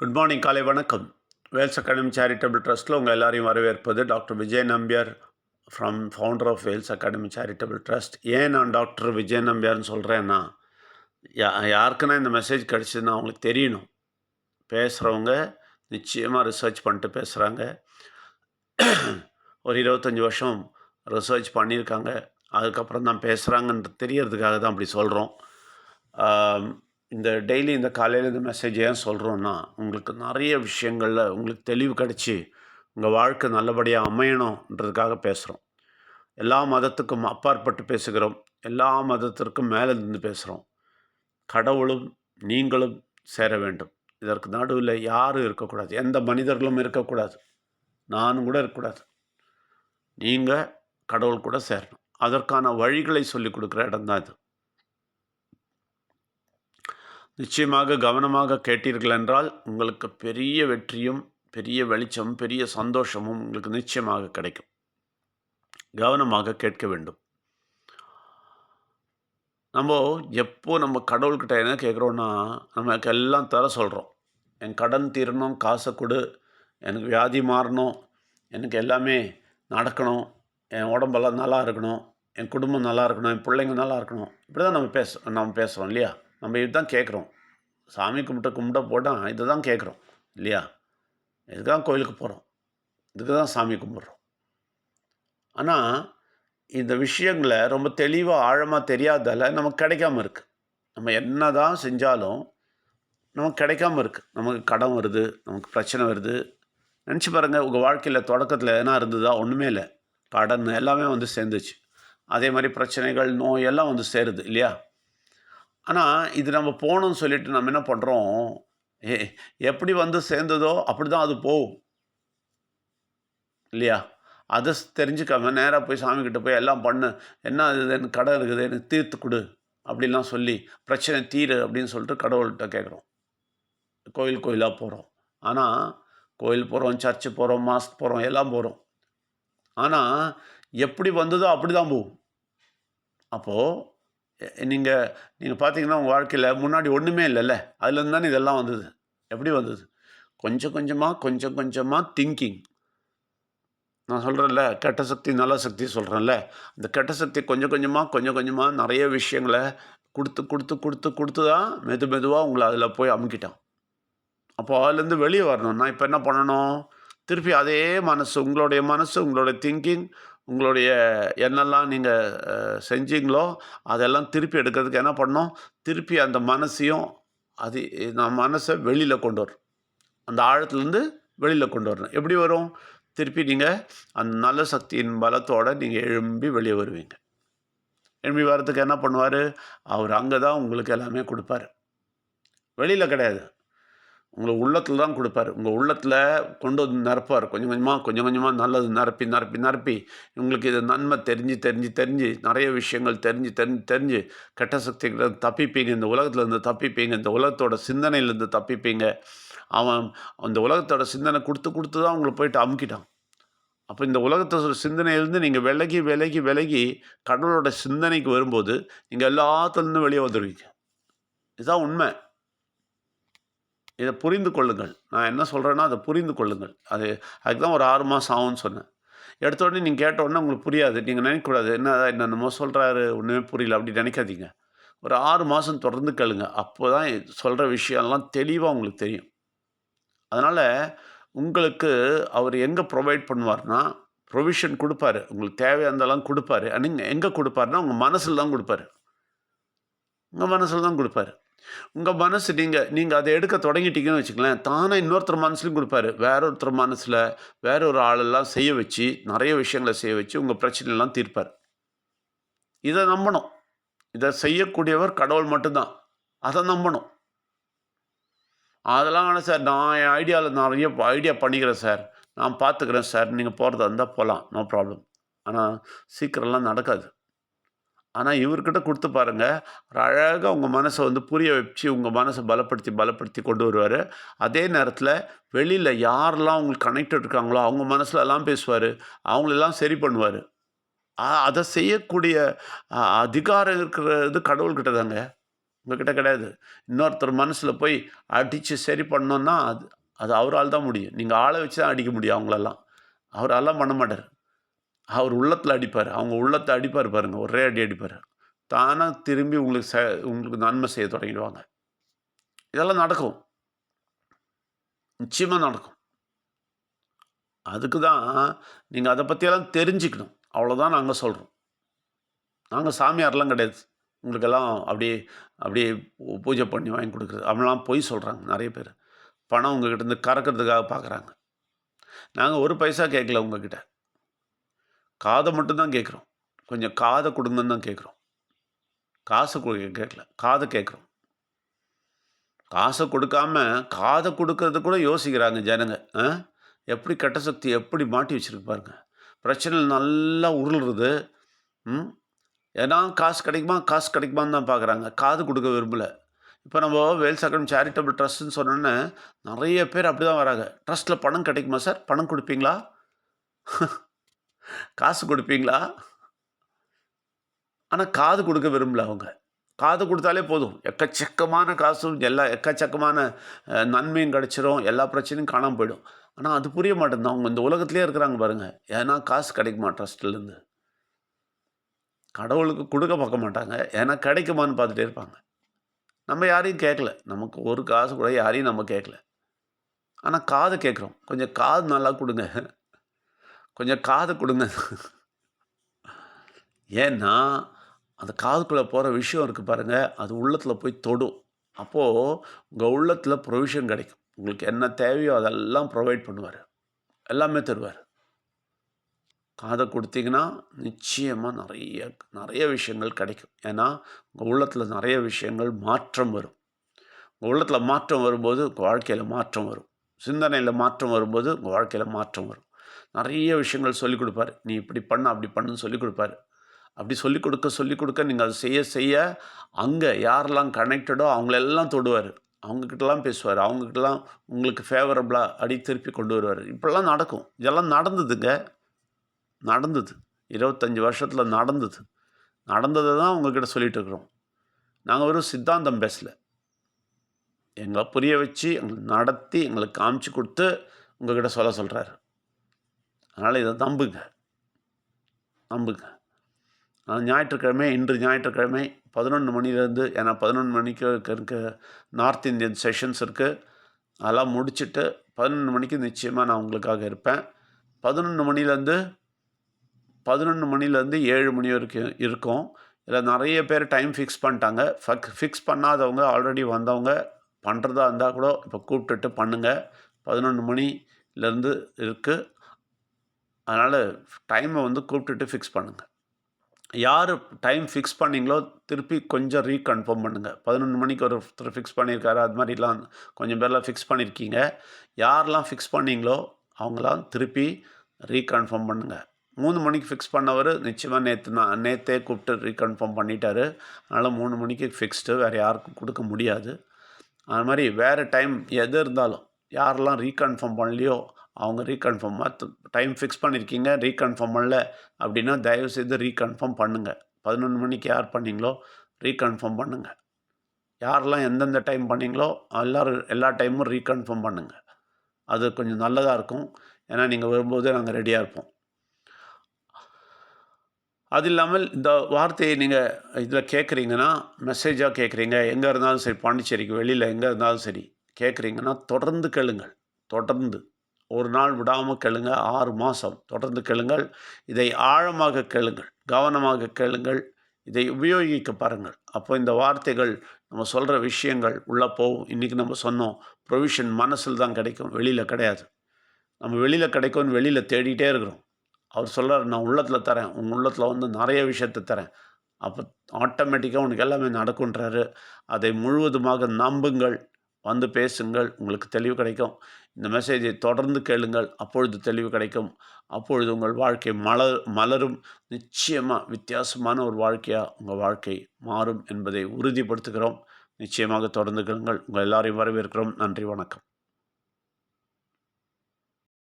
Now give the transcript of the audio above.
Good morning, காலை வணக்கம். Wales academy charitable ட்ரஸ்ட்டில் உங்கள் எல்லாரையும் வரவேற்பது doctor Vijay Nambiar from founder of Vels academy charitable trust. ஏன் நான் டாக்டர் விஜய் நம்பியார்னு சொல்கிறேன்னா, யாருக்குன்னா இந்த மெசேஜ் கிடச்சிதுன்னா அவங்களுக்கு தெரியணும். பேசுகிறவங்க நிச்சயமாக ரிசர்ச் பண்ணிட்டு பேசுகிறாங்க. ஒரு 25 வருஷம் ரிசர்ச் பண்ணியிருக்காங்க. அதுக்கப்புறம் தான் பேசுகிறாங்கன்றது தெரியறதுக்காக தான் அப்படி சொல்கிறோம். இந்த டெய்லி இந்த காலையில் இந்த மெசேஜ் ஏன் சொல்கிறோன்னா, உங்களுக்கு நிறைய விஷயங்களில் உங்களுக்கு தெளிவு கிடச்சி உங்கள் வாழ்க்கை நல்லபடியாக அமையணுன்றதுக்காக பேசுகிறோம். எல்லா மதத்துக்கும் அப்பாற்பட்டு பேசுகிறோம். எல்லா மதத்திற்கும் மேலே இருந்து பேசுகிறோம். கடவுளும் நீங்களும் சேர வேண்டும். இதற்கு நடுவில் யாரும் இருக்கக்கூடாது. எந்த மனிதர்களும் இருக்கக்கூடாது. நானும் கூட இருக்கக்கூடாது. நீங்கள் கடவுள் கூட சேரணும். அதற்கான வழிகளை சொல்லிக் கொடுக்குற இடம் தான் இது. நிச்சயமாக கவனமாக கேட்டீர்கள் என்றால் உங்களுக்கு பெரிய வெற்றியும் பெரிய வெளிச்சம் பெரிய சந்தோஷமும் உங்களுக்கு நிச்சயமாக கிடைக்கும். கவனமாக கேட்க வேண்டும். நம்ம கடவுள்கிட்ட என்ன கேட்குறோன்னா, நமக்கு எல்லாம் தர சொல்கிறோம். என் கடன் தீரணும், காசை கொடு, எனக்கு வியாதி மாறணும், எனக்கு எல்லாமே நடக்கணும், என் உடம்பெல்லாம் நல்லா இருக்கணும், என் குடும்பம் நல்லா இருக்கணும், என் பிள்ளைங்க நல்லா இருக்கணும். இப்படி தான் நம்ம பேசுகிறோம் இல்லையா? நம்ம இதுதான் கேட்குறோம். சாமி கும்பிட்ட போட்டால் இதை தான் கேட்குறோம் இல்லையா? இதுக்கு தான் கோயிலுக்கு போகிறோம், இதுக்கு தான் சாமி கும்பிட்றோம். ஆனால் இந்த விஷயங்களை ரொம்ப தெளிவாக ஆழமாக தெரியாதால் நமக்கு கிடைக்காம இருக்குது. நம்ம என்ன தான் செஞ்சாலும் நமக்கு கிடைக்காம இருக்குது. நமக்கு கடன் வருது, நமக்கு பிரச்சனை வருது. நினச்சி பாருங்கள், உங்கள் வாழ்க்கையில் தொடக்கத்தில் எதனா இருந்ததா? ஒன்றுமே இல்லை. கடன் எல்லாமே வந்து சேர்ந்துச்சு. அதே மாதிரி பிரச்சனைகள், நோய் எல்லாம் வந்து சேருது இல்லையா? ஆனால் இது நம்ம போகணும்னு சொல்லிட்டு நம்ம என்ன பண்ணுறோம், எப்படி வந்து சேர்ந்ததோ அப்படி தான் அது போகும் இல்லையா? அதை தெரிஞ்சுக்காம நேராக போய் சாமிக்கிட்ட போய் எல்லாம் பண்ணு, என்ன இது, எனக்கு கடன் இருக்குது, எனக்கு தீர்த்து கொடு அப்படின்லாம் சொல்லி பிரச்சனை தீரு அப்படின்னு சொல்லிட்டு கடவுள்கிட்ட கேட்குறோம். கோயிலாக போகிறோம். ஆனால் கோயில் போகிறோம், சர்ச்சு போகிறோம், மாஸ்க் போகிறோம், எல்லாம் போகிறோம். ஆனால் எப்படி வந்ததோ அப்படி தான் போகும். அப்போது நீங்கள் பார்த்தீங்கன்னா உங்கள் வாழ்க்கையில் முன்னாடி ஒன்றுமே இல்லைல்ல, அதுலேருந்து தானே இதெல்லாம் வந்தது. எப்படி வந்தது? கொஞ்சம் கொஞ்சமாக திங்கிங். நான் சொல்கிறேன்ல, கெட்ட சக்தி நல்ல சக்தி சொல்கிறேன்ல, அந்த கெட்ட சக்தி கொஞ்சம் கொஞ்சமாக நிறைய விஷயங்களை கொடுத்து தான் மெதுவாக உங்களை அதில் போய் அமுக்கிட்டான். அப்போது அதுலேருந்து வெளியே வரணும்னா இப்போ என்ன பண்ணணும்? திருப்பி அதே உங்களுடைய திங்கிங், உங்களுடைய என்னெல்லாம் நீங்கள் செஞ்சீங்களோ அதெல்லாம் திருப்பி எடுக்கிறதுக்கு என்ன பண்ணணும்? திருப்பி அந்த மனசையும் மனசை வெளியில் கொண்டு வரணும். அந்த ஆழத்துலேருந்து வெளியில் கொண்டு வரணும். எப்படி வரும்? திருப்பி நீங்கள் அந்த நல்ல சக்தியின் பலத்தோடு நீங்கள் எழும்பி வெளியே வருவீங்க. எழும்பி வர்றதுக்கு என்ன பண்ணுவார்? அவர் அங்கே தான் உங்களுக்கு எல்லாமே கொடுப்பார். வெளியில் கிடையாது. உங்கள் உள்ளத்தில் தான் கொடுப்பார். உங்கள் உள்ளத்தில் கொண்டு வந்து நிரப்பார். கொஞ்சம் கொஞ்சமாக நல்லது நிரப்பி உங்களுக்கு இது நன்மை தெரிஞ்சு நிறைய விஷயங்கள் தெரிஞ்சு கெட்ட சக்திகளை தப்பிப்பீங்க. இந்த உலகத்துலேருந்து தப்பிப்பீங்க. இந்த உலகத்தோட சிந்தனையிலேருந்து தப்பிப்பீங்க. அவன் அந்த உலகத்தோட சிந்தனை கொடுத்து தான் உங்களை போயிட்டு அமுக்கிட்டான். அப்போ இந்த உலகத்தோட சிந்தனையிலேருந்து நீங்கள் விலகி கடவுளோட சிந்தனைக்கு வரும்போது நீங்கள் எல்லாத்துலேருந்து வெளியே வந்துடுவீங்க. இதுதான் உண்மை. இதை புரிந்து கொள்ளுங்கள். நான் என்ன சொல்கிறேன்னா அதை புரிந்து கொள்ளுங்கள். அதுக்கு தான் ஒரு 6 மாதம் ஆகும்னு சொன்னேன். எடுத்த உடனே நீங்கள் கேட்ட உடனே உங்களுக்கு புரியாது. நீங்கள் நினைக்கக்கூடாது, என்னென்னமோ சொல்கிறாரு, ஒன்றுமே புரியல அப்படி நினைக்காதீங்க. ஒரு 6 மாதம் தொடர்ந்து கேளுங்க. அப்போ தான் சொல்கிற விஷயம்லாம் தெளிவாக உங்களுக்கு தெரியும். அதனால் உங்களுக்கு அவர் எங்கே ப்ரொவைட் பண்ணுவார்னா, ப்ரொவிஷன் கொடுப்பாரு. உங்களுக்கு தேவையானதெல்லாம் கொடுப்பாரு. நீங்கள் எங்கே கொடுப்பாருன்னா உங்கள் மனசில் தான் கொடுப்பாரு. உங்கள் மனசு நீங்கள் அதை எடுக்க தொடங்கிட்டீங்கன்னு வச்சுக்கலாம், தானே இன்னொருத்தர் மனசுலையும் கொடுப்பாரு. வேறொருத்தர் மனசில் வேற ஒரு ஆளெல்லாம் செய்ய வச்சு, நிறைய விஷயங்களை செய்ய வச்சு உங்கள் பிரச்சனைலாம் தீர்ப்பார். இதை நம்பணும். இதை செய்யக்கூடியவர் கடவுள் மட்டும்தான். அதை நம்பணும். அதெல்லாம் வேணாம் சார், நான் என் ஐடியாவில் நிறைய ஐடியா பண்ணிக்கிறேன் சார், நான் பார்த்துக்கிறேன் சார், நீங்கள் போகிறதா இருந்தால் போகலாம், நோ ப்ராப்ளம். ஆனால் சீக்கிரம்லாம் நடக்காது. ஆனால் இவர்கிட்ட கொடுத்து பாருங்கள், ஒரு அழகாக உங்கள் மனசை வந்து புரிய வச்சு உங்கள் மனசை பலப்படுத்தி கொண்டு வருவார். அதே நேரத்தில் வெளியில் யாரெல்லாம் உங்களுக்கு கனெக்டட் இருக்காங்களோ அவங்க மனசுலலாம் பேசுவார், அவங்களெல்லாம் சரி பண்ணுவார். அதை செய்யக்கூடிய அதிகாரம் இருக்கிறது கடவுள்கிட்ட தாங்க. உங்ககிட்ட கிடையாது. இன்னொருத்தர் மனசில் போய் அடித்து சரி பண்ணோன்னா அது அது அவரால் தான் முடியும். நீங்கள் ஆளை வச்சு தான் அடிக்க முடியும் அவங்களெல்லாம். அவராலாம் பண்ண மாட்டார். அவர் உள்ளத்தில் அடிப்பார். அவங்க உள்ளத்தை அடிப்பார் பாருங்கள், ஒரே அடி அடிப்பார். தானாக திரும்பி உங்களுக்கு நன்மை செய்ய தொடங்கிடுவாங்க. இதெல்லாம் நடக்கும். நிச்சயமாக நடக்கும். அதுக்கு தான் நீங்கள் அதை பற்றியெல்லாம் தெரிஞ்சுக்கணும். அவ்வளோதான் நாங்கள் சொல்கிறோம். நாங்கள் சாமியார்லாம் கிடையாது. உங்களுக்கெல்லாம் அப்படியே அப்படியே பூஜை பண்ணி வாங்கி கொடுக்குறது. அவங்களாம் பொய் சொல்கிறாங்க நிறைய பேர். பணம் உங்ககிட்டேருந்து கறக்கிறதுக்காக பார்க்குறாங்க. நாங்கள் ஒரு பைசா கேட்கல உங்ககிட்ட. காதை மட்டும்தான் கேட்குறோம். கொஞ்சம் காதை கொடுங்கன்னு தான் கேட்குறோம். காசை கேட்கல, காதை கேட்குறோம். காசை கொடுக்காம காதை கொடுக்கறது கூட யோசிக்கிறாங்க ஜனங்க. எப்படி கெட்ட சக்தி எப்படி மாட்டி வச்சுருக்கு பாருங்க. பிரச்சனையில் நல்லா உருளுறது. ஏன்னா காசு கிடைக்குமான்னு தான் பார்க்குறாங்க. காது கொடுக்க விரும்பலை. இப்போ நம்ம வேல்ஸ் அகாடமி சேரிட்டபிள் ட்ரஸ்ட்டுன்னு சொன்னோன்னே நிறைய பேர் அப்படி தான் வராங்க. ட்ரஸ்ட்டில் பணம் கிடைக்குமா சார்? பணம் கொடுப்பீங்களா? காசு கொடுப்பீங்களா? ஆனால் காது கொடுக்க விரும்பல அவங்க. காது கொடுத்தாலே போதும், எக்கச்சக்கமான காசும் எக்கச்சக்கமான நன்மையும் கிடச்சிரும், எல்லா பிரச்சனையும் காணாமல் போயிடும். ஆனால் அது புரிய மாட்டேங்குது. அவங்க இந்த உலகத்திலே இருக்கிறாங்க பாருங்கள். ஏன்னா காசு கிடைக்குமா ட்ரஸ்ட்லேருந்து? கடவுளுக்கு கொடுக்க பார்க்க மாட்டாங்க. ஏன்னா கிடைக்குமான்னு பார்த்துட்டே இருப்பாங்க. நம்ம யாரையும் கேட்கல. நமக்கு ஒரு காசு கூட யாரையும் நம்ம கேட்கல. ஆனால் காது கேட்குறோம். கொஞ்சம் காது நல்லா கொடுங்க, கொஞ்சம் காது கொடுங்க. ஏன்னா அந்த காதுக்குள்ளே போகிற விஷயம் இருக்குது பாருங்கள், அது உள்ளத்தில் போய் தொடும். அப்போது உங்கள் உள்ளத்தில் ப்ரொவிஷன் கிடைக்கும். உங்களுக்கு என்ன தேவையோ அதெல்லாம் ப்ரொவைட் பண்ணுவார், எல்லாமே தருவார். காதை கொடுத்தீங்கன்னா நிச்சயமாக நிறைய விஷயங்கள் கிடைக்கும். ஏன்னா உங்கள் உள்ளத்தில் நிறைய விஷயங்கள் மாற்றம் வரும். உங்கள் உள்ளத்தில் மாற்றம் வரும்போது உங்கள் வாழ்க்கையில் மாற்றம் வரும். சிந்தனையில் மாற்றம் வரும்போது உங்கள் வாழ்க்கையில் மாற்றம் வரும். நிறைய விஷயங்கள் சொல்லிக் கொடுப்பார். நீ இப்படி பண்ண அப்படி பண்ணுன்னு சொல்லிக் கொடுப்பார். அப்படி சொல்லிக் கொடுக்க நீங்கள் அதை செய்ய அங்கே யாரெல்லாம் கனெக்டடோ அவங்களெல்லாம் தொடுவார். அவங்கக்கிட்டலாம் பேசுவார். அவங்கக்கிட்டலாம் உங்களுக்கு ஃபேவரபுளாக திருப்பி கொண்டு வருவார். இப்படிலாம் நடக்கும். இதெல்லாம் நடந்ததுங்க. 25 வருஷத்தில் நடந்ததை தான் உங்கள்கிட்ட சொல்லிகிட்டு இருக்கிறோம். நாங்கள் வெறும் சித்தாந்தம் பேசலை. எங்களை புரிய வச்சு எங்களுக்கு நடத்தி எங்களுக்கு காமிச்சு கொடுத்து உங்கள்கிட்ட சொல்கிறாரு. அதனால் இதை நம்புங்க. இன்று ஞாயிற்றுக்கிழமை 11 மணிலேருந்து, ஏன்னா 11 மணிக்கு இருக்க நார்த் இந்தியன் செஷன்ஸ் இருக்குது. அதெல்லாம் முடிச்சுட்டு 11 மணிக்கு நிச்சயமாக நான் உங்களுக்காக இருப்பேன். 11 மணிலேருந்து 7 மணி வரைக்கும் இருக்கும். இதில் நிறைய பேர் டைம் ஃபிக்ஸ் பண்ணிட்டாங்க. ஃபிக்ஸ் பண்ணாதவங்க, ஆல்ரெடி வந்தவங்க பண்ணுறதா இருந்தால் கூட இப்போ கூப்பிட்டுட்டு பண்ணுங்கள். 11 மணிலேருந்து இருக்குது. அதனால் டைமை கூப்பிட்டுட்டு ஃபிக்ஸ் பண்ணுங்கள். யார் டைம் ஃபிக்ஸ் பண்ணிங்களோ திருப்பி கொஞ்சம் ரீகன்ஃபார்ம் பண்ணுங்கள். 11 மணிக்கு ஒருத்தர் ஃபிக்ஸ் பண்ணியிருக்காரு, அது மாதிரிலாம் கொஞ்சம் பேர்லாம் ஃபிக்ஸ் பண்ணியிருக்கீங்க. யாரெல்லாம் ஃபிக்ஸ் பண்ணிங்களோ அவங்களாம் திருப்பி ரீகன்ஃபார்ம் பண்ணுங்கள். 3 மணிக்கு ஃபிக்ஸ் பண்ணவர் நிச்சயமாக நேற்றே கூப்பிட்டு ரீகன்ஃபார்ம் பண்ணிட்டார். அதனால் 3 மணிக்கு ஃபிக்ஸ்டு, வேறு யாருக்கும் கொடுக்க முடியாது. அது மாதிரி வேறு டைம் எது இருந்தாலும் யாரெல்லாம் ரீகன்ஃபார்ம் பண்ணலையோ அவங்க ரீகன்ஃபார்மாக டைம் ஃபிக்ஸ் பண்ணியிருக்கீங்க, ரீகன்ஃபார்ம் பண்ணல அப்படின்னா தயவுசெய்து ரீகன்ஃபார்ம் பண்ணுங்கள். 11 மணிக்கு யார் பண்ணிங்களோ ரீகன்ஃபார்ம் பண்ணுங்கள். யாரெல்லாம் எந்தெந்த டைம் பண்ணிங்களோ எல்லா டைமும் ரீகன்ஃபார்ம் பண்ணுங்கள். அது கொஞ்சம் நல்லதாக இருக்கும். ஏன்னா நீங்கள் வரும்போது நாங்கள் ரெடியாக இருப்போம். அது இல்லாமல் இந்த வார்த்தையை நீங்கள் இதில் கேட்குறீங்கன்னா, மெசேஜாக கேட்குறீங்க, எங்கே இருந்தாலும் சரி, பாண்டிச்சேரிக்கு வெளியில் எங்கே இருந்தாலும் சரி கேட்குறீங்கன்னா தொடர்ந்து கேளுங்கள். தொடர்ந்து ஒரு நாள் விடாமல் கேளுங்க. 6 மாதம் தொடர்ந்து கேளுங்கள். இதை ஆழமாக கேளுங்கள், கவனமாக கேளுங்கள், இதை உபயோகிக்க பாருங்கள். அப்போ இந்த வார்த்தைகள், நம்ம சொல்கிற விஷயங்கள் உள்ளே போகும். இன்றைக்கி நம்ம சொன்னோம், ப்ரொவிஷன் மனசில் தான் கிடைக்கும், வெளியில் கிடையாது. நம்ம வெளியில் கிடைக்கும்னு வெளியில் தேடிகிட்டே இருக்கிறோம். அவர் சொல்கிறார், நான் உள்ளத்தில் தரேன், உங்கள் உள்ளத்தில் நிறைய விஷயத்தை தரேன். அப்போ ஆட்டோமேட்டிக்காக உனக்கு எல்லாமே நடக்குன்றாரு. அதை முழுவதுமாக நம்புங்கள், பேசுங்கள், உங்களுக்கு தெளிவு கிடைக்கும். இந்த மெசேஜை தொடர்ந்து கேளுங்கள், அப்பொழுது தெளிவு கிடைக்கும். அப்பொழுது உங்கள் வாழ்க்கை மலரும். நிச்சயமாக வித்தியாசமான ஒரு வாழ்க்கையாக உங்கள் வாழ்க்கை மாறும் என்பதை உறுதிப்படுத்துகிறோம். நிச்சயமாக தொடர்ந்து கேளுங்கள். உங்கள் எல்லாரையும் வரவேற்கிறோம். நன்றி, வணக்கம்.